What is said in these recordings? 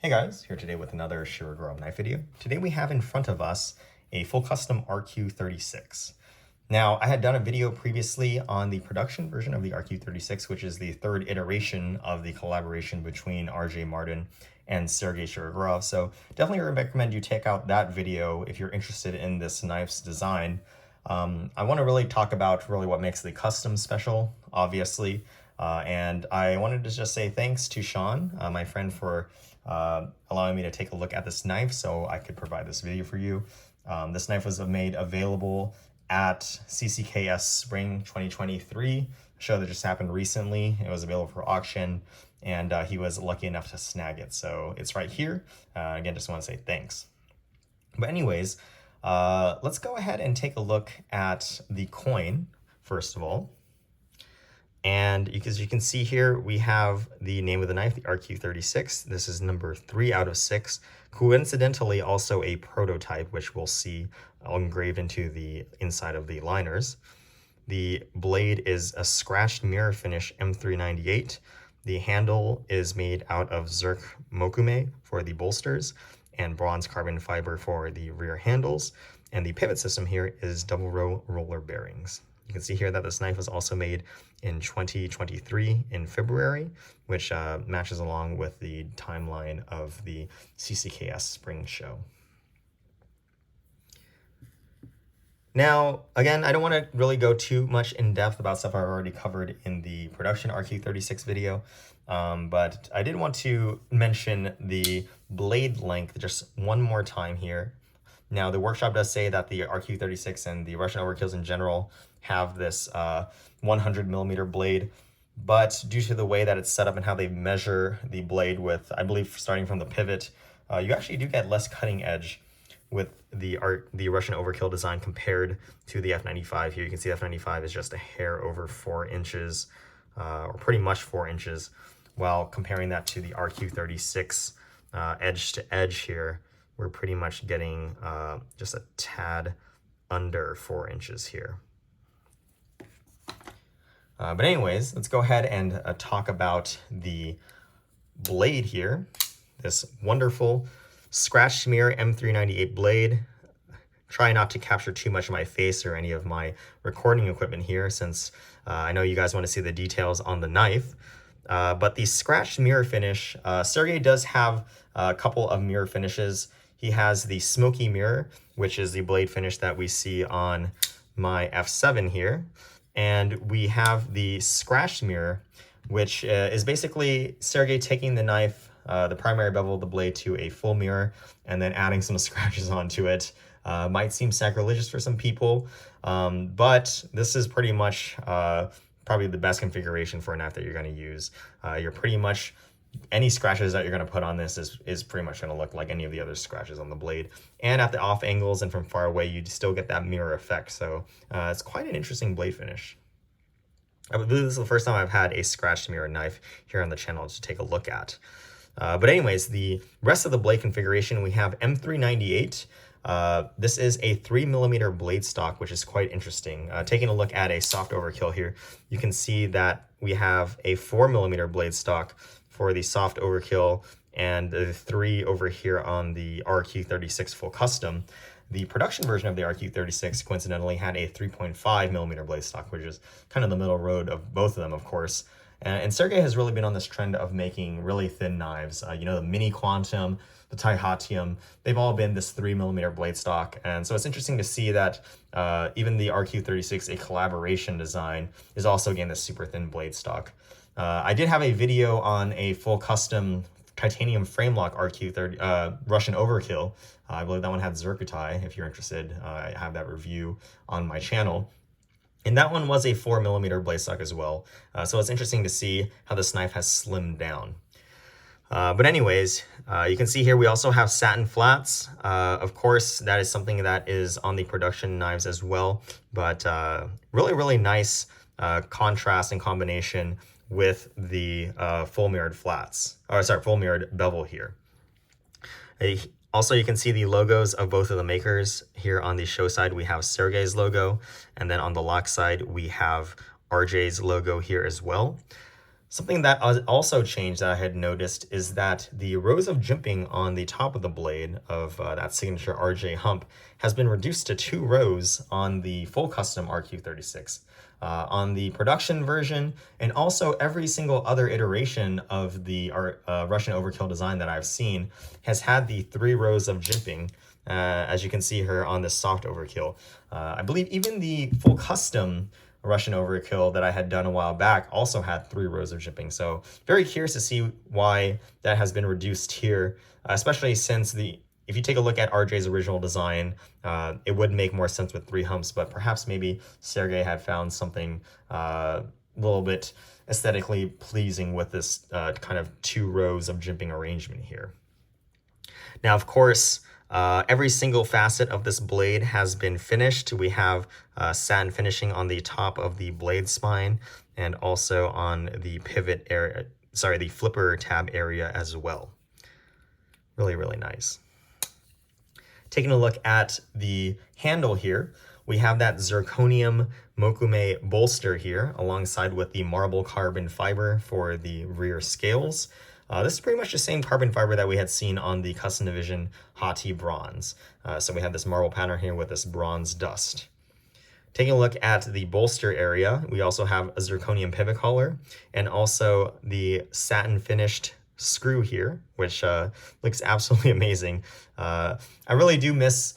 Hey guys, here today with another Shirogoro knife video. Today we have in front of us a full custom RQ36. Now, I had done a video previously on the production version of the RQ36, which is the third iteration of the collaboration between RJ Martin and Sergey Shirogoro. So definitely recommend you check out that video if you're interested in this knife's design. I want to really talk about what makes the custom special, obviously. And I wanted to just say thanks to Sean, my friend, for allowing me to take a look at this knife so I could provide this video for you. This knife was made available at CCKS Spring 2023, a show that just happened recently. It was available for auction, and he was lucky enough to snag it. So it's right here. Again, just want to say thanks. But anyways, let's go ahead and take a look at the coin, first of all. And as you can see here, we have the name of the knife, the RQ36. This is number 3 out of 6. Coincidentally, also a prototype, which we'll see engraved into the inside of the liners. The blade is a scratched mirror finish M398. The handle is made out of Zerk mokume for the bolsters and bronze carbon fiber for the rear handles. And the pivot system here is double row roller bearings. You can see here that this knife was also made in 2023 in February, which matches along with the timeline of the CCKS Spring Show. Now, again, I don't want to really go too much in depth about stuff I've already covered in the production RQ36 video, but I did want to mention the blade length just one more time here. Now, the workshop does say that the RQ36 and the Russian overkills in general have this 100mm blade, but due to the way that it's set up and how they measure the blade with, I believe, starting from the pivot, you actually do get less cutting edge with the Russian overkill design compared to the F95 here. You can see F95 is just a hair over 4 inches, or pretty much 4 inches, while comparing that to the RQ36 edge to edge here, we're pretty much getting just a tad under 4 inches here. But anyways, let's go ahead and talk about the blade here. This wonderful scratched mirror M398 blade. Try not to capture too much of my face or any of my recording equipment here, since I know you guys want to see the details on the knife. But the scratched mirror finish, Sergey does have a couple of mirror finishes. He has the smoky mirror, which is the blade finish that we see on my F7 here. And we have the scratched mirror, which is basically Sergey taking the knife, the primary bevel of the blade, to a full mirror and then adding some scratches onto it. Might seem sacrilegious for some people, but this is pretty much probably the best configuration for a knife that you're going to use. You're pretty much, any scratches that you're going to put on this is pretty much going to look like any of the other scratches on the blade. And at the off angles and from far away, you still get that mirror effect. So it's quite an interesting blade finish. I believe this is the first time I've had a scratched mirror knife here on the channel to take a look at. But anyways, the rest of the blade configuration, we have M398. This is a 3mm blade stock, which is quite interesting. Taking a look at a soft overkill here, you can see that we have a 4mm blade stock for the soft overkill and the 3 over here on the RQ36 full custom. The production version of the RQ36 coincidentally had a 3.5mm blade stock, which is kind of the middle road of both of them, of course. And Sergey has really been on this trend of making really thin knives. You know, the Mini Quantum, the Titanium, they've all been this 3mm blade stock. And so it's interesting to see that even the RQ36, a collaboration design, is also again this super thin blade stock. I did have a video on a full custom titanium frame lock RQ30 Russian overkill. I believe that one had Zerkutai. If you're interested, I have that review on my channel. And that one was a 4mm blade stock as well. So it's interesting to see how this knife has slimmed down. But anyways, you can see here we also have satin flats. Of course, that is something that is on the production knives as well. But really, really nice contrast and combination with the full mirrored flats, or sorry, full mirrored bevel here. Also, you can see the logos of both of the makers. Here on the show side, we have Sergey's logo, and then on the lock side, we have RJ's logo here as well. Something that also changed that I had noticed is that the rows of jimping on the top of the blade of that signature RJ hump has been reduced to 2 rows on the full custom RQ36. On the production version, and also every single other iteration of the Russian overkill design that I've seen has had the 3 rows of jimping, as you can see here on this soft overkill. I believe even the full custom Russian overkill that I had done a while back also had 3 rows of jimping. So very curious to see why that has been reduced here, especially since if you take a look at RJ's original design, it would make more sense with 3 humps, but perhaps maybe Sergey had found something a little bit aesthetically pleasing with this kind of 2 rows of jimping arrangement here. Now, of course, every single facet of this blade has been finished. We have satin finishing on the top of the blade spine and also on the pivot area, sorry, the flipper tab area as well. Really, really nice. Taking a look at the handle here, we have that zirconium mokume bolster here alongside with the marble carbon fiber for the rear scales. This is pretty much the same carbon fiber that we had seen on the Custom Division Hati bronze. So we have this marble pattern here with this bronze dust. Taking a look at the bolster area, we also have a zirconium pivot collar and also the satin finished screw here, which looks absolutely amazing. I really do miss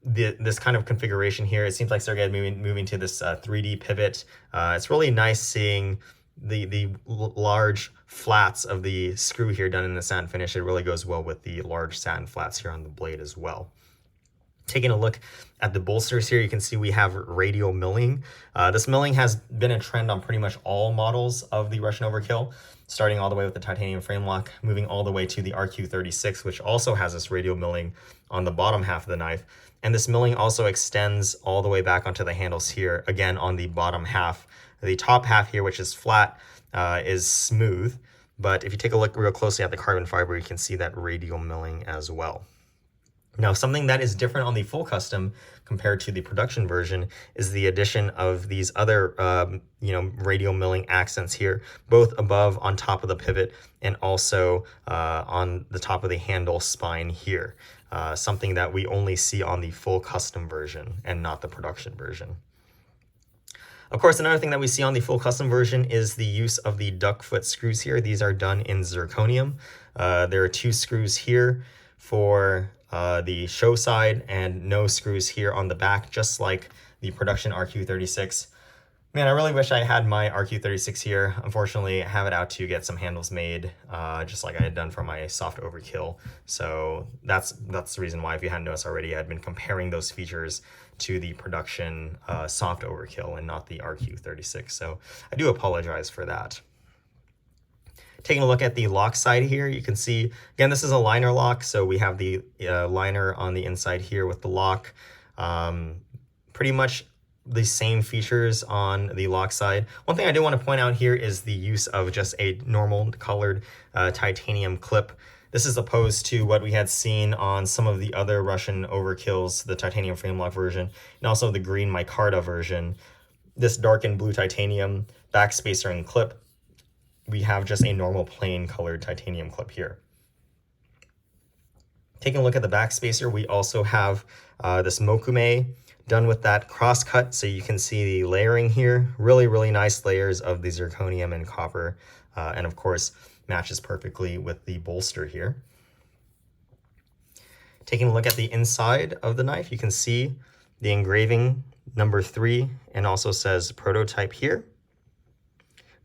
this kind of configuration here. It seems like Sergey is moving to this 3D pivot. It's really nice seeing the large flats of the screw here done in the satin finish. It really goes well with the large satin flats here on the blade as well. Taking a look at the bolsters here, you can see we have radial milling. This milling has been a trend on pretty much all models of the Russian Overkill, starting all the way with the titanium frame lock, moving all the way to the RQ36, which also has this radial milling on the bottom half of the knife. And this milling also extends all the way back onto the handles here, again on the bottom half. The top half here, which is flat, is smooth. But if you take a look real closely at the carbon fiber, you can see that radial milling as well. Now, something that is different on the full custom compared to the production version is the addition of these other, radial milling accents here, both above on top of the pivot and also on the top of the handle spine here. Something that we only see on the full custom version and not the production version. Of course, another thing that we see on the full custom version is the use of the duck foot screws here. These are done in zirconium. There are 2 screws here for the show side and no screws here on the back, just like the production RQ36. Man, I really wish I had my RQ36 here. Unfortunately, I have it out to get some handles made, just like I had done for my soft overkill. So that's the reason why, if you hadn't noticed already, I'd been comparing those features to the production soft overkill and not the RQ36. So I do apologize for that. Taking a look at the lock side here, you can see, again, this is a liner lock. So we have the liner on the inside here with the lock. Pretty much the same features on the lock side. One thing I do want to point out here is the use of just a normal colored titanium clip. This is opposed to what we had seen on some of the other Russian overkills, the titanium frame lock version, and also the green micarta version. This darkened blue titanium backspacer and clip, we have just a normal plain colored titanium clip here. Taking a look at the backspacer, we also have this mokume done with that cross cut, so you can see the layering here. Really, really nice layers of the zirconium and copper, and of course matches perfectly with the bolster here. Taking a look at the inside of the knife, you can see the engraving number 3 and also says prototype here.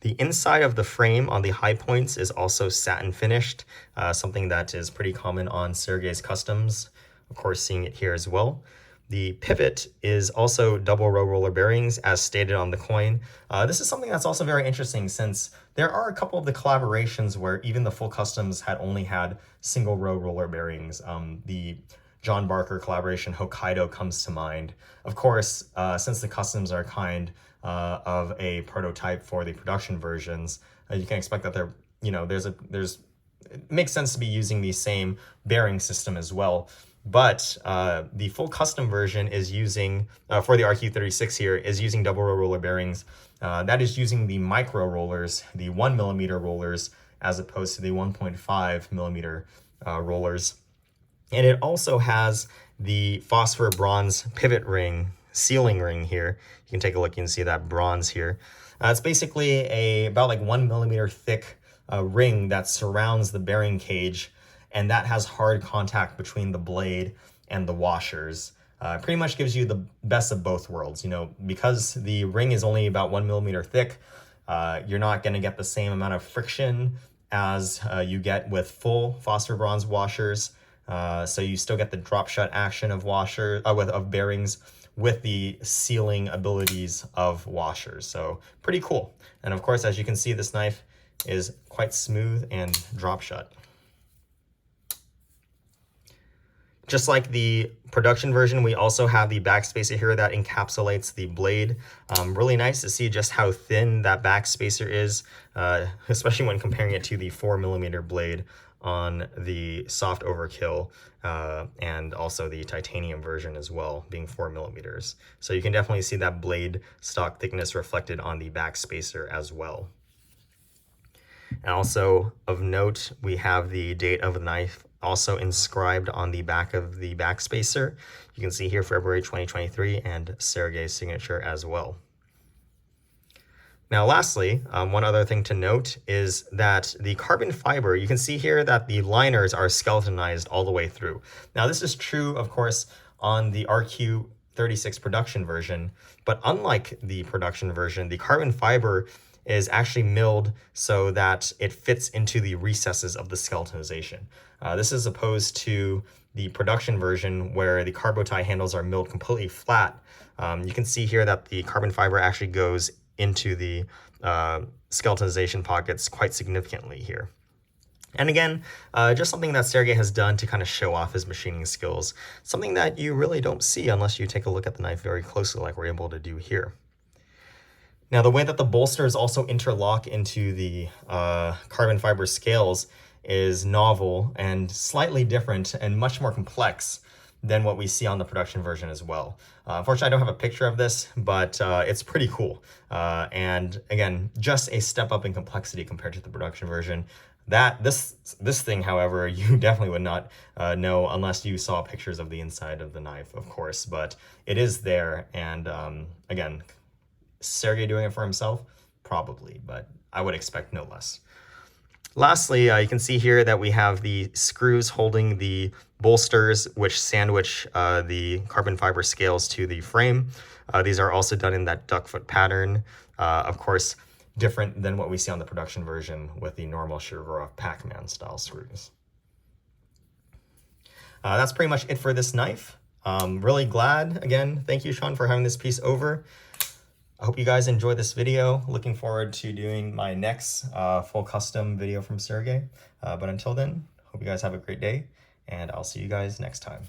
The inside of the frame on the high points is also satin finished, something that is pretty common on Sergey's customs. Of course, seeing it here as well. The pivot is also double row roller bearings as stated on the coin. This is something that's also very interesting since there are a couple of the collaborations where even the full customs had only had single row roller bearings. The John Barker collaboration Hokkaido comes to mind. Of course, since the customs are kind of a prototype for the production versions, you can expect that it makes sense to be using the same bearing system as well. But the full custom version is using, for the RQ36 here, is using double row roller bearings. That is using the micro rollers, the 1mm rollers, as opposed to the 1.5mm rollers. And it also has the phosphor bronze pivot ring, sealing ring here. You can take a look, you can see that bronze here. It's basically about like 1mm thick ring that surrounds the bearing cage, and that has hard contact between the blade and the washers. Pretty much gives you the best of both worlds. You know, because the ring is only about 1mm thick, you're not going to get the same amount of friction as you get with full phosphor bronze washers. So you still get the drop shut action of of bearings with the sealing abilities of washers. So pretty cool. And of course, as you can see, this knife is quite smooth and drop shut. Just like the production version, we also have the backspacer here that encapsulates the blade. Really nice to see just how thin that backspacer is, especially when comparing it to the 4mm blade on the soft overkill, and also the titanium version as well, being 4mm. So you can definitely see that blade stock thickness reflected on the backspacer as well. And also of note, we have the date of the knife also inscribed on the back of the backspacer. You can see here February 2023 and Sergey's signature as well. Now lastly, one other thing to note is that the carbon fiber, you can see here that the liners are skeletonized all the way through. Now this is true, of course, on the RQ36 production version, but unlike the production version, the carbon fiber is actually milled so that it fits into the recesses of the skeletonization. This is opposed to the production version where the carbo tie handles are milled completely flat. You can see here that the carbon fiber actually goes into the skeletonization pockets quite significantly here. And again, just something that Sergey has done to kind of show off his machining skills, something that you really don't see unless you take a look at the knife very closely like we're able to do here. Now, the way that the bolsters also interlock into the carbon fiber scales is novel and slightly different and much more complex than what we see on the production version as well. Unfortunately, I don't have a picture of this, but it's pretty cool. And again, just a step up in complexity compared to the production version. This thing, however, you definitely would not know unless you saw pictures of the inside of the knife, of course, but it is there. And again, Sergey doing it for himself? Probably, but I would expect no less. Lastly, you can see here that we have the screws holding the bolsters, which sandwich the carbon fiber scales to the frame. These are also done in that duckfoot pattern. Of course, different than what we see on the production version with the normal Shirogorov Pac-Man style screws. That's pretty much it for this knife. Really glad, again, thank you, Sean, for having this piece over. I hope you guys enjoyed this video. Looking forward to doing my next full custom video from Sergey. But until then, hope you guys have a great day, and I'll see you guys next time.